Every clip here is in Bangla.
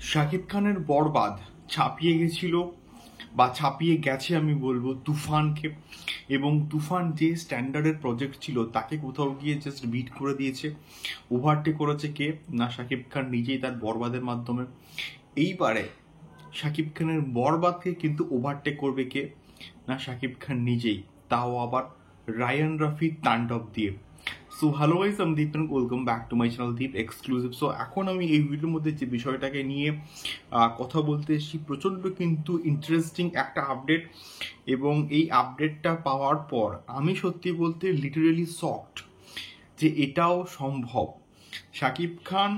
শাকিব খানের বরবাদ ছাপিয়ে গেছিল বা ছাপিয়ে গেছে আমি বলবো তুফানকে। এবং তুফান যে স্ট্যান্ডার্ডের প্রজেক্ট ছিল তাকে কোথাও গিয়ে জাস্ট বিট করে দিয়েছে। ওভারটেক করেছে কে না, শাকিব খান নিজেই তার বরবাদের মাধ্যমে। এইবারে শাকিব খানের বরবাদকে কিন্তু ওভারটেক করবে কে না, শাকিব খান নিজেই, তাও আবার রায়ান রাফি তাণ্ডব দিয়ে। সো হ্যালো গাইস, আমি Deep and welcome back to my channel Deep exclusive. So এখন আমি এই ভিডিওর মধ্যে যে বিষয়টাকে নিয়ে কথা বলতে এসেছি, প্রচণ্ড কিন্তু ইন্টারেস্টিং একটা আপডেট। এবং এই আপডেটটা পাওয়ার পর আমি সত্যি বলতে লিটারেলি শকড যে এটাও সম্ভব। শাকিব খান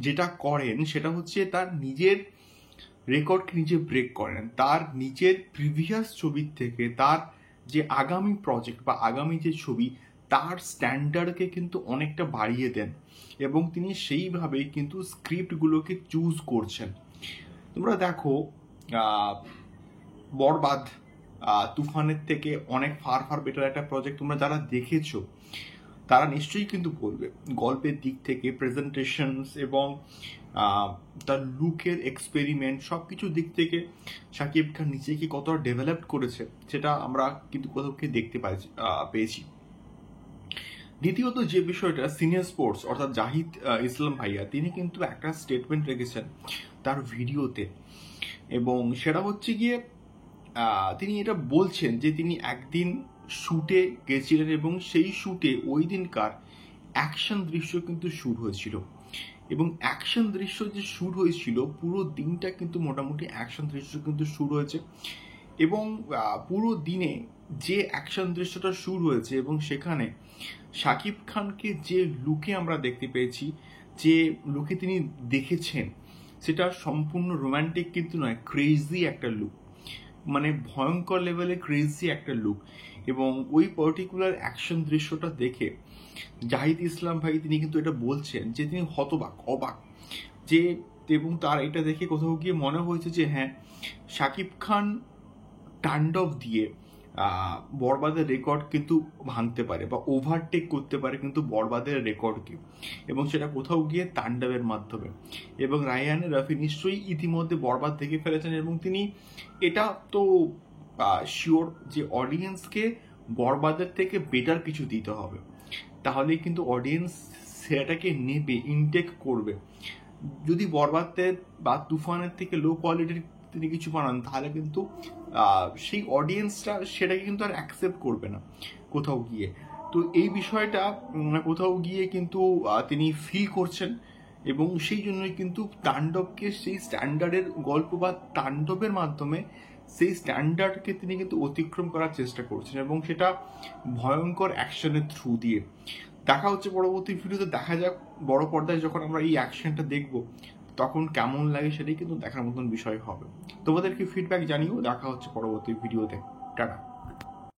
যেটা করেন সেটা হচ্ছে তার নিজের রেকর্ডকে নিজে ব্রেক করেন। তার নিজের প্রিভিয়াস ছবির থেকে তার যে আগামী প্রজেক্ট বা আগামী যে ছবি তার স্ট্যান্ডার্ডকে কিন্তু অনেকটা বাড়িয়ে দেন এবং তিনি সেইভাবেই কিন্তু স্ক্রিপ্টগুলোকে চুজ করছেন। তোমরা দেখো, বরবাদ তুফানের থেকে অনেক ফার ফার বেটার একটা প্রজেক্ট। তোমরা যারা দেখেছো তারা নিশ্চয়ই কিন্তু বলবে গল্পের দিক থেকে, প্রেজেন্টেশনস এবং তার লুকের এক্সপেরিমেন্ট সব কিছুর দিক থেকে শাকিব খান নিজেকে কতটা ডেভেলপ করেছে সেটা আমরা কিন্তু কোথাও দেখতে পেয়েছি। দ্বিতীয়ত যে বিষয়টা, সিনিয়র স্পোর্টস অর্থাৎ জাহিদ ইসলাম ভাইয়া তিনি কিন্তু একটা স্টেটমেন্ট রেখেছেন তার ভিডিওতে, এবং সেটা হচ্ছে গিয়ে তিনি এটা বলছেন যে তিনি একদিন শুটে গেছিলেন এবং সেই শুটে ওই দিনকার অ্যাকশন দৃশ্য কিন্তু শুট হয়েছিল। এবং অ্যাকশন দৃশ্য যে শুট হয়েছিল পুরো দিনটা কিন্তু মোটামুটি অ্যাকশন দৃশ্য কিন্তু শুট হয়েছে। এবং পুরো দিনে যে অ্যাকশন দৃশ্যটা শুট হয়েছে এবং সেখানে শাকিব খানকে যে লুকে আমরা দেখতে পেয়েছি, যে লুকে তিনি দেখেছেন, সেটা সম্পূর্ণ রোম্যান্টিক কিন্তু নয়, ক্রেজি একটা লুক, মানে ভয়ঙ্কর লেভেলে ক্রেজি একটা লুক। এবং ওই পার্টিকুলার অ্যাকশন দৃশ্যটা দেখে জাহিদ ইসলাম ভাই তিনি কিন্তু এটা বলছেন যে তিনি অবাক যে, এবং তার এটা দেখে কোথাও গিয়ে মনে হয়েছে যে হ্যাঁ, শাকিব খান তাণ্ডব দিয়ে বরবাদের রেকর্ড কিন্তু ভাঙতে পারে বা ওভারটেক করতে পারে কিন্তু বরবাদের রেকর্ডকে, এবং সেটা কোথাও গিয়ে তাণ্ডবের মাধ্যমে। এবং রায়ান রাফি নিশ্চয়ই ইতিমধ্যে বরবাদ দেখে ফেলেছেন এবং তিনি এটা তো শিওর যে অডিয়েন্সকে বরবাদের থেকে বেটার কিছু দিতে হবে, তাহলেই কিন্তু অডিয়েন্স সেটাকে নেবে, ইনটেক করবে। যদি বরবাদের বা তুফানের থেকে লো কোয়ালিটির তিনি কিছু বানান তাহলে কিন্তু সেই অডিয়েন্সটা সেটাকে কিন্তু আর অ্যাকসেপ্ট করবে না কোথাও গিয়ে। তো এই বিষয়টা কোথাও গিয়ে কিন্তু তিনি ফিল করছেন এবং সেই জন্যই কিন্তু তাণ্ডবকে সেই স্ট্যান্ডার্ডের গল্প বা তাণ্ডবের মাধ্যমে সেই স্ট্যান্ডার্ডকে তিনি কিন্তু অতিক্রম করার চেষ্টা করছেন, এবং সেটা ভয়ঙ্কর অ্যাকশনের থ্রু দিয়ে। দেখা হচ্ছে পরবর্তী ভিডিওতে, দেখা যাক বড় পর্দায় যখন আমরা এই অ্যাকশনটা দেখব তখন কেমন লাগে, সেটাই কিন্তু দেখার মতন বিষয় হবে। তোমাদের কি ফিডব্যাক জানিও। দেখা হচ্ছে পরবর্তী ভিডিওতে। টাটা।